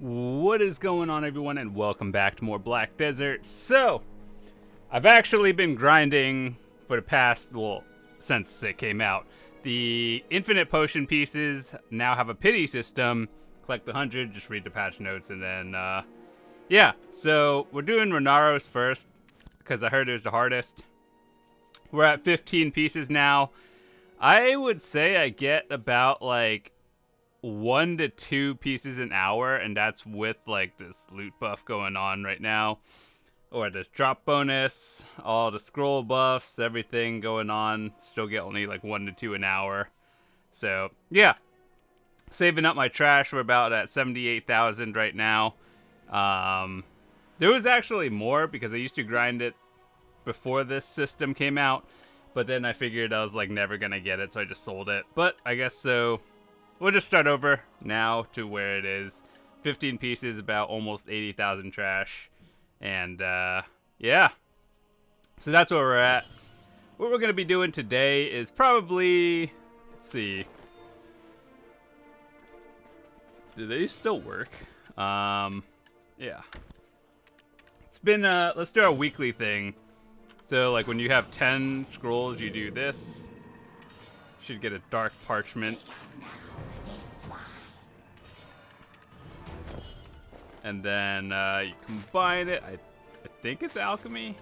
What is going on, everyone, and welcome back to more Black Desert. So, I've actually been grinding for the past, since it came out. The infinite potion pieces now have a pity system. Collect 100, just read the patch notes, and then, yeah. So, we're doing Renaros first, because I heard it was the hardest. We're at 15 pieces now. I would say I get about, 1 to 2 pieces an hour, and that's with this loot buff going on right now, or this drop bonus, all the scroll buffs, everything going on. Still get only 1 to 2 an hour. So yeah, saving up my trash. We're about at 78,000 right now. There was actually more because I used to grind it before this system came out, but then I figured I was never gonna get it, so I just sold it. But I guess so. We'll just start over now to where it is. 15 pieces, about almost 80,000 trash. And, yeah. So that's where we're at. What we're going to be doing today is probably... Let's see. Do they still work? Yeah. It's been, let's do our weekly thing. So, when you have 10 scrolls, you do this. Should get a dark parchment. And then you combine it. I think it's alchemy.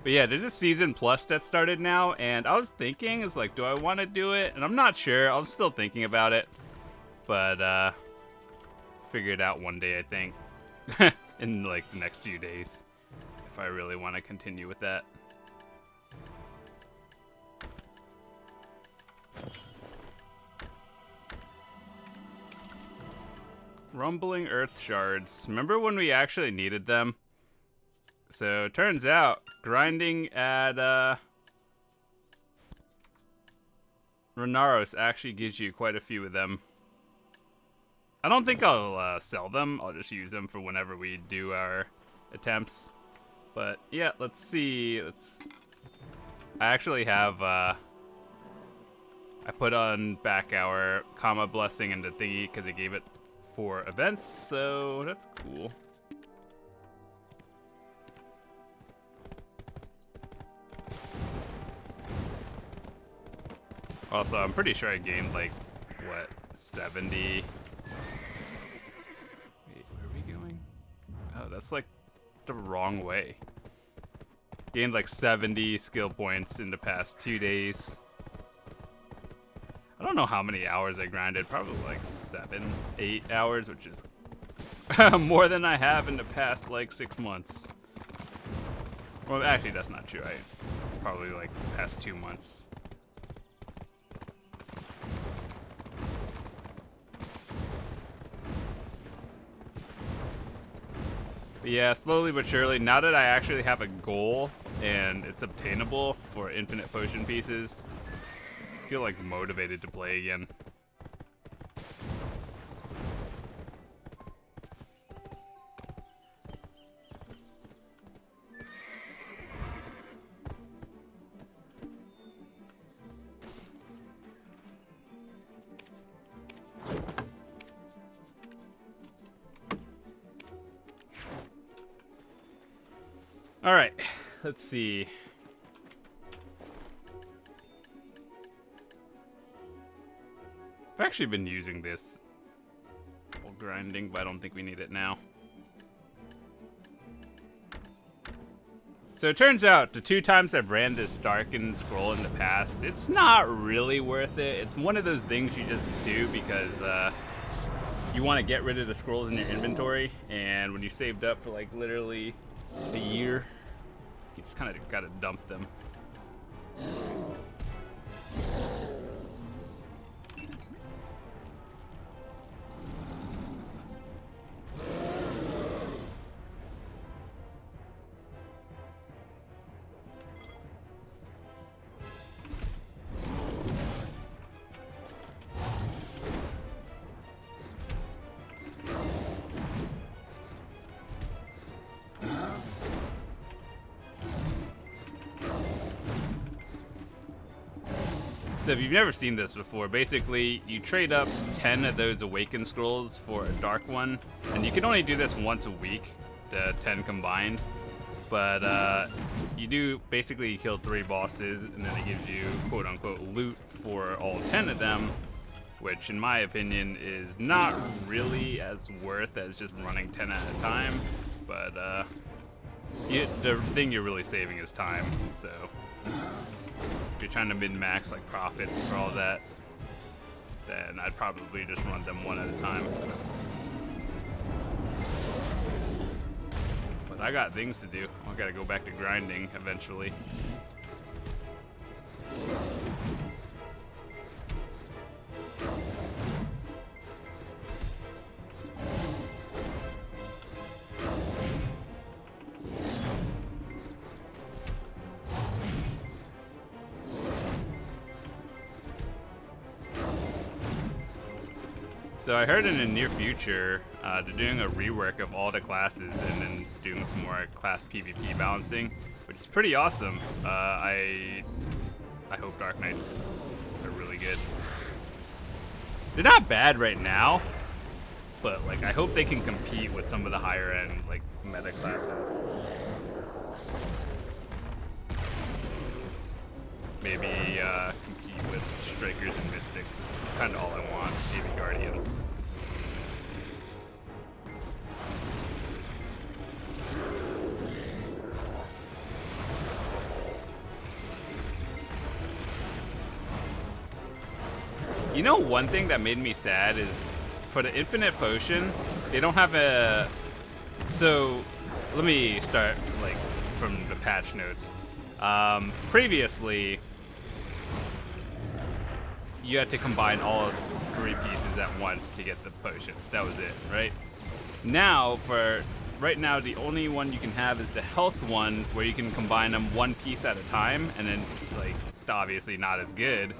But yeah, there's a season plus that started now, and I was thinking, do I want to do it? And I'm not sure. I'm still thinking about it. But, figure it out one day, I think. In, the next few days. If I really want to continue with that. Rumbling earth shards. Remember when we actually needed them? So, turns out, grinding at, Renaros actually gives you quite a few of them. I don't think I'll sell them. I'll just use them for whenever we do our attempts. But yeah, let's see. I actually have I put on back our comma blessing into thingy because it gave it for events, so that's cool. Also, I'm pretty sure I gained 70. Oh, that's the wrong way. Gained 70 skill points in the past 2 days. I don't know how many hours I grinded. Probably 7, 8 hours, which is more than I have in the past 6 months. Well, actually, that's not true. I probably the past 2 months. But yeah, slowly but surely, now that I actually have a goal and it's obtainable for infinite potion pieces, I feel motivated to play again. All right, let's see. I've actually been using this while grinding, but I don't think we need it now. So it turns out the 2 times I've ran this Darkened scroll in the past, it's not really worth it. It's one of those things you just do because you want to get rid of the scrolls in your inventory, and when you saved up for literally a year, you just kind of gotta dump them. So if you've never seen this before, basically you trade up 10 of those Awaken Scrolls for a Dark one, and you can only do this once a week, the 10 combined. But you do basically kill 3 bosses, and then it gives you quote-unquote loot for all 10 of them, which in my opinion is not really as worth as just running 10 at a time. But the thing you're really saving is time, so if you're trying to min-max like profits for all that, then I'd probably just run them one at a time. But I got things to do. I gotta go back to grinding eventually. So I heard in the near future, they're doing a rework of all the classes and then doing some more class PvP balancing, which is pretty awesome. I hope Dark Knights are really good. They're not bad right now, but like I hope they can compete with some of the higher end like meta classes. Maybe compete with Strikers and Mystics. That's kind of all I want. Maybe Guardians. You know, one thing that made me sad is for the Infinite Potion, they don't have a... So, let me start like from the patch notes. Previously, you had to combine all 3 pieces at once to get the potion. That was it, right? Now, right now, the only one you can have is the health one, where you can combine them 1 piece at a time, and then, like, obviously not as good,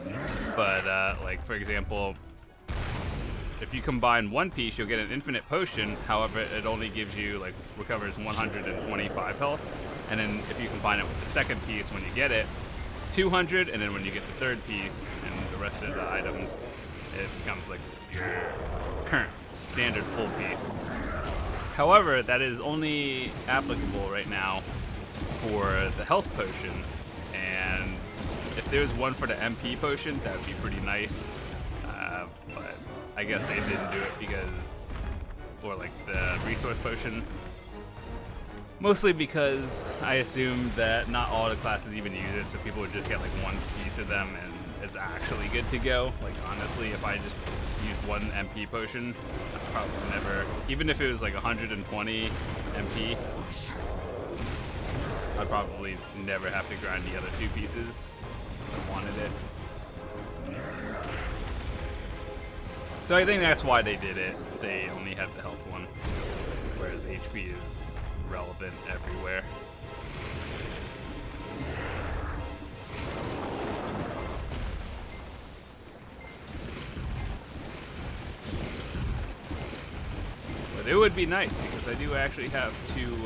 but, like, for example, if you combine 1 piece, you'll get an infinite potion. However, it only gives you, like, recovers 125 health, and then if you combine it with the second piece when you get it, 200, and then when you get the 3rd piece and the rest of the items, it becomes like your current standard full piece. However, that is only applicable right now for the health potion, and if there was one for the MP potion, that would be pretty nice, but I guess they didn't do it because, or like the resource potion, mostly because I assumed that not all the classes even use it, so people would just get like 1 piece of them and it's actually good to go. Like honestly, if I just used 1 MP potion, I'd probably never, even if it was like 120 MP, I'd probably never have to grind the other 2 pieces unless I wanted it. So I think that's why they did it. They only had the health one, whereas HP is relevant everywhere. But it would be nice because I do actually have two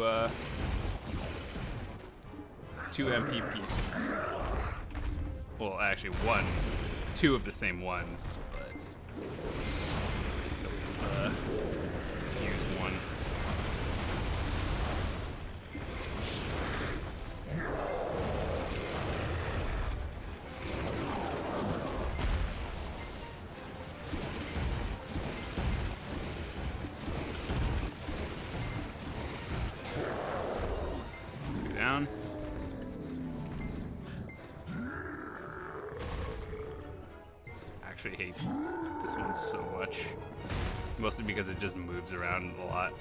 MP pieces. Well, actually 2 of the same ones, but let's use one. Go down. I actually hate this one so much. Mostly because it just moves around a lot.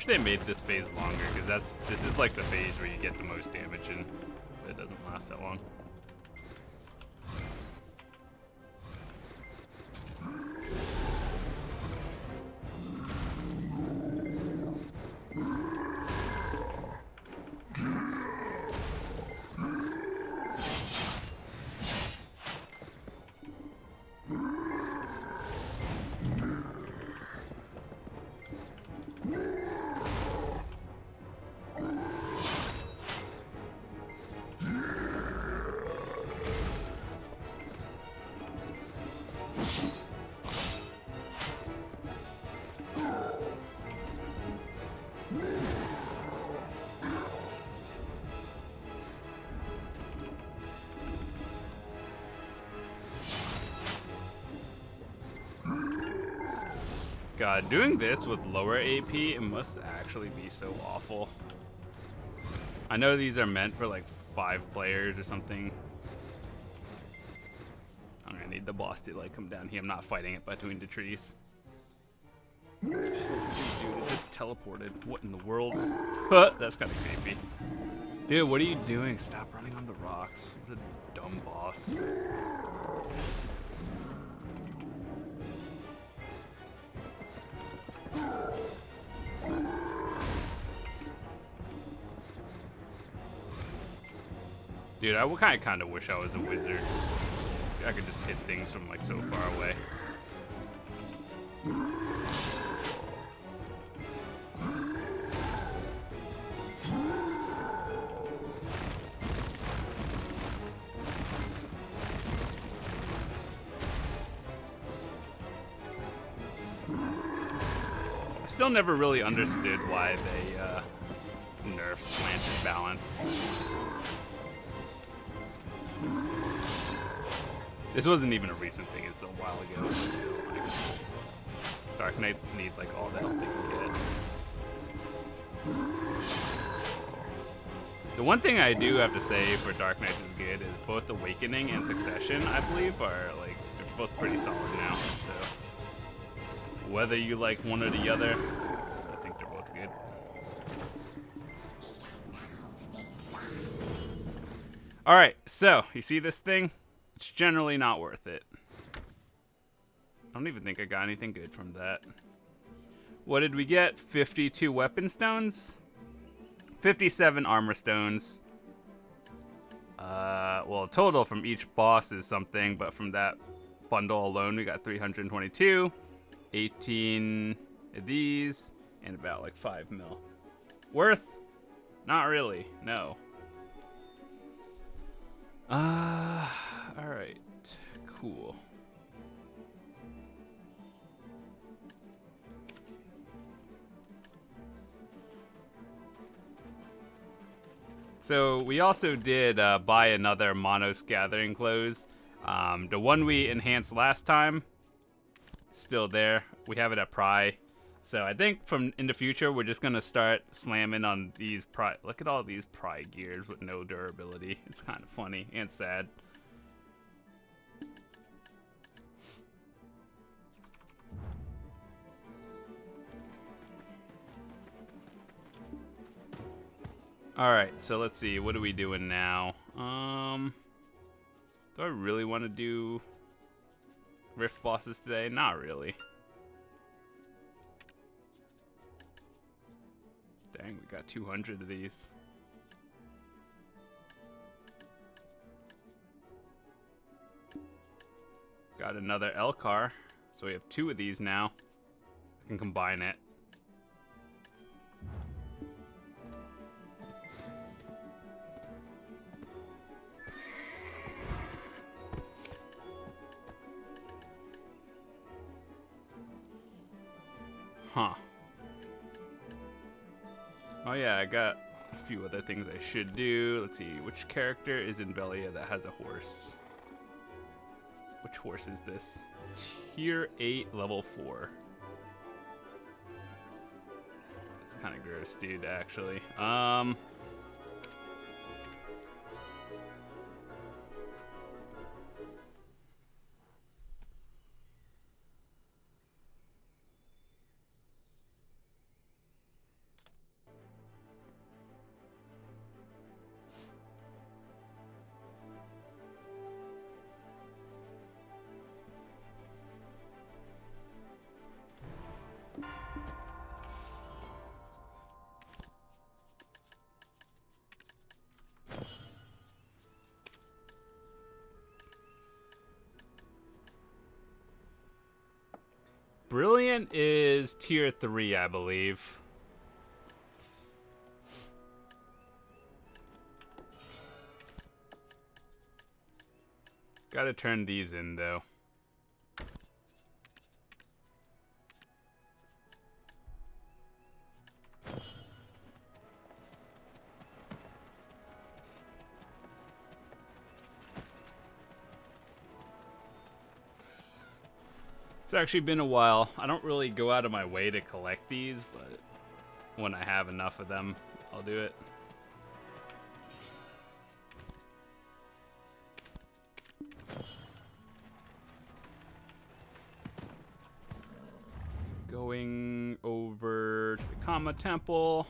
wish they made this phase longer, because this is like the phase where you get the most damage, and it doesn't last that long. God, doing this with lower AP, it must actually be so awful. I know these are meant for like 5 players or something. I'm gonna need the boss to like come down here. I'm not fighting it between the trees. Dude, it just teleported. What in the world? That's kind of creepy. Dude, what are you doing? Stop running on the rocks. What a dumb boss. Dude, I kind of wish I was a wizard. I could just hit things from like so far away. I still never really understood why they nerfed slanted balance. This wasn't even a recent thing, it's a while ago, but still, like, Dark Knights need, like, all the help they can get. The one thing I do have to say for Dark Knights is good is both Awakening and Succession, I believe, are, like, they're both pretty solid now, so whether you like one or the other, I think they're both good. Alright, so, you see this thing? It's generally not worth it. I don't even think I got anything good from that. What did we get? 52 weapon stones? 57 armor stones. Well, total from each boss is something, but from that bundle alone, we got 322. 18 of these, and about like 5 mil. Worth? Not really, no. Alright, cool. So we also did buy another Monos Gathering clothes. The one we enhanced last time, still there. We have it at Pry. So I think from in the future, we're just gonna start slamming on these Pry. Look at all these Pry gears with no durability. It's kind of funny and sad. All right, so let's see. What are we doing now? Do I really want to do Rift bosses today? Not really. Dang, we got 200 of these. Got another Elcar, so we have 2 of these now. I can combine it. Huh. Oh yeah, I got a few other things I should do. Let's see, which character is in Velia that has a horse? Which horse is this? Tier 8, level 4. That's kind of gross, dude, actually. Brilliant is tier 3, I believe. Gotta turn these in, though. It's actually been a while. I don't really go out of my way to collect these, but when I have enough of them, I'll do it. Going over to the Kama Temple.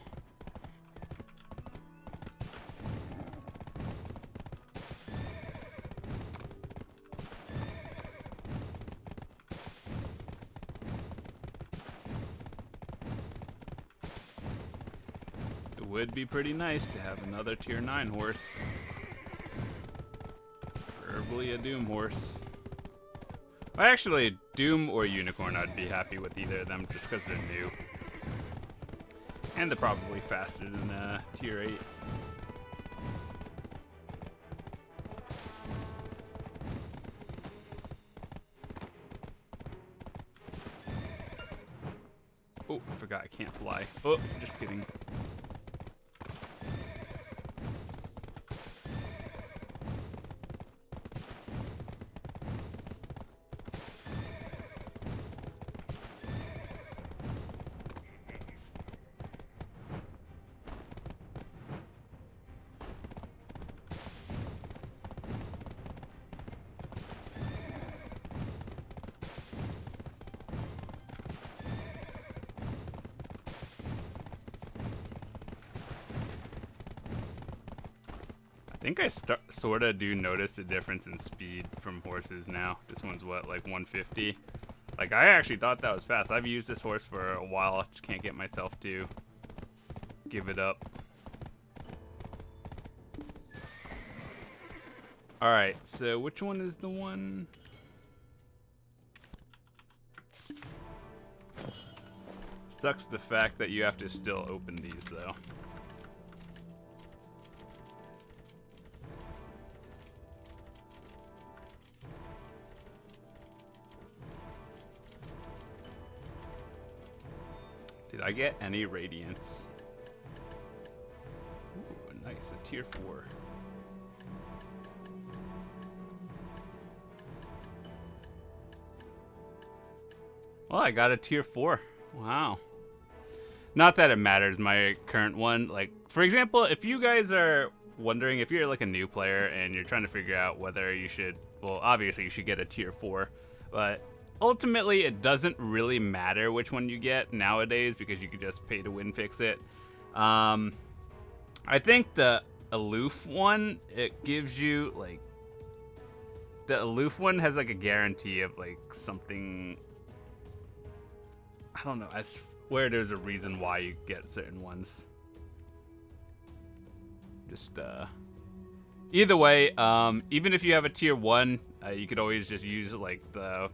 It would be pretty nice to have another tier 9 horse. Preferably a Doom horse. Actually, Doom or Unicorn, I'd be happy with either of them just because they're new. And they're probably faster than tier 8. Oh, I forgot I can't fly. Oh, just kidding. I think I sort of do notice the difference in speed from horses now. This one's what, like 150? Like, I actually thought that was fast. I've used this horse for a while. Just can't get myself to give it up. Alright, so which one is the one? Sucks the fact that you have to still open these, though. Did I get any radiance? Ooh, nice, a tier 4. Well, I got a tier 4. Wow. Not that it matters, my current one. Like, for example, if you guys are wondering, if you're like a new player and you're trying to figure out whether you should, well, obviously you should get a tier 4, but ultimately, it doesn't really matter which one you get nowadays because you can just pay to win fix it. I think the aloof one, it gives you like, the aloof one has like a guarantee of like something, I don't know, I swear there's a reason why you get certain ones. Just either way, even if you have a tier 1, you could always just use like the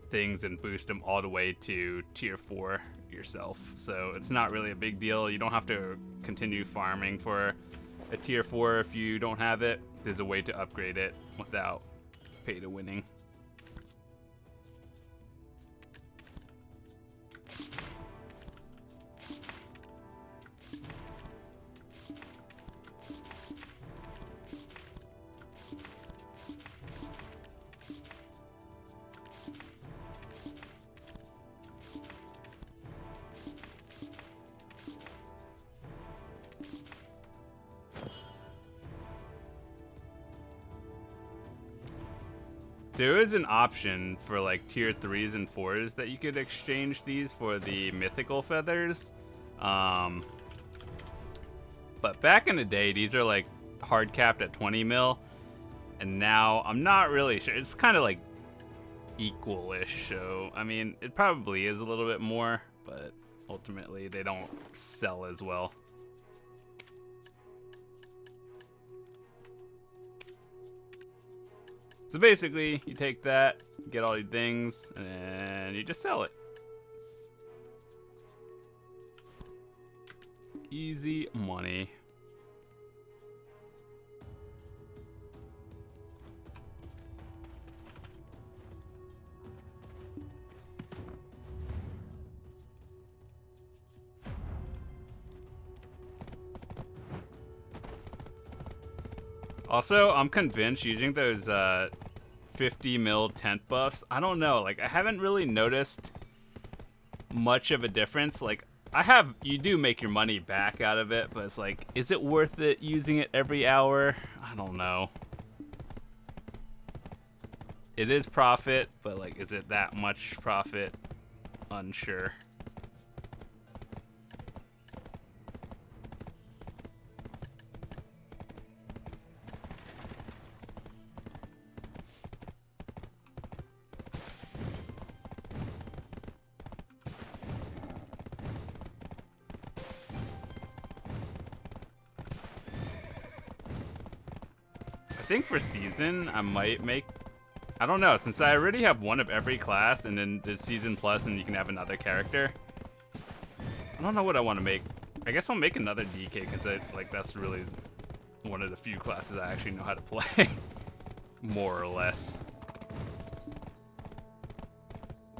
things and boost them all the way to tier 4 yourself. So it's not really a big deal. You don't have to continue farming for a tier 4 if you don't have it. There's a way to upgrade it without pay to winning. There is an option for like tier 3s and 4s that you could exchange these for the mythical feathers. But back in the day, these are like hard capped at 20 mil. And now I'm not really sure. It's kind of like equal-ish. So, I mean, it probably is a little bit more, but ultimately they don't sell as well. So basically, you take that, get all these things, and you just sell it. Easy money. Also, I'm convinced using those 50 mil tent buffs, I don't know, like I haven't really noticed much of a difference. Like you do make your money back out of it, but it's like, is it worth it using it every hour? I don't know. It is profit, but like, is it that much profit? Unsure. I think for season, I might make, I don't know, since I already have one of every class and then the season plus and you can have another character. I don't know what I want to make. I guess I'll make another DK because like that's really one of the few classes I actually know how to play. More or less.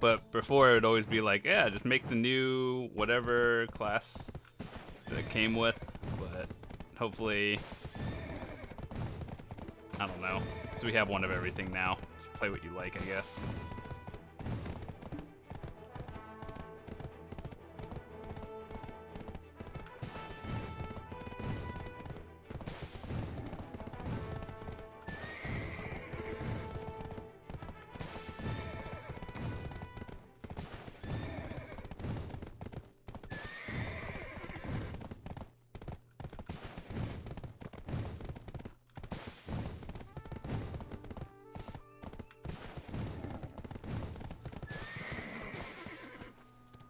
But before it would always be like, yeah, just make the new whatever class that it came with. But hopefully, I don't know. So we have one of everything now. Just play what you like, I guess.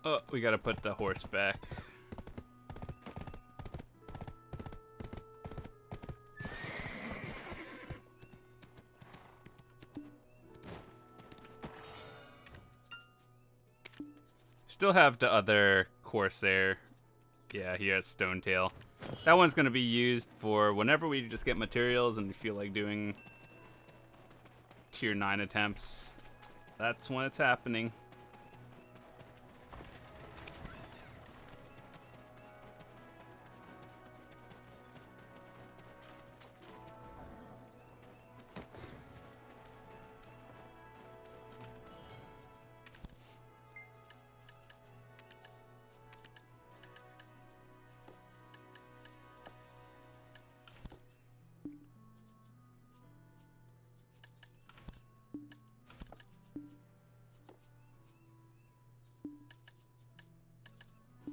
Oh, we gotta put the horse back. Still have the other Corsair. Yeah, here at Stonetail. That one's gonna be used for whenever we just get materials and we feel like doing tier 9 attempts. That's when it's happening.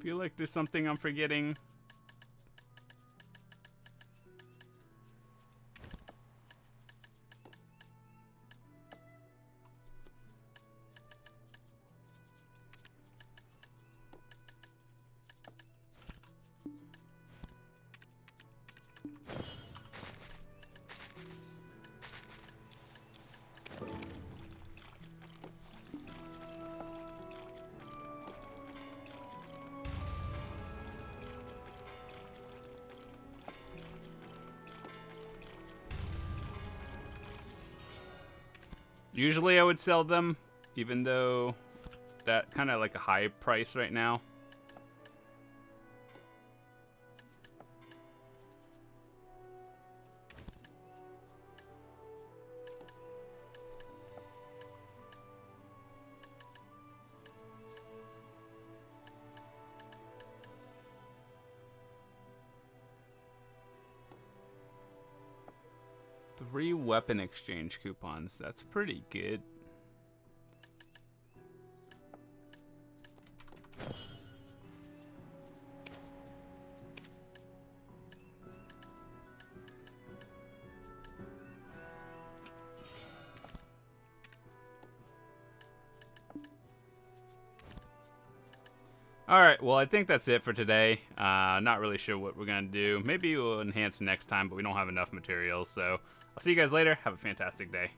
Feel like there's something I'm forgetting. Usually I would sell them, even though that kind of like a high price right now. Three weapon exchange coupons. That's pretty good. Alright, well, I think that's it for today. Not really sure what we're going to do. Maybe we'll enhance next time, but we don't have enough materials. So I'll see you guys later. Have a fantastic day.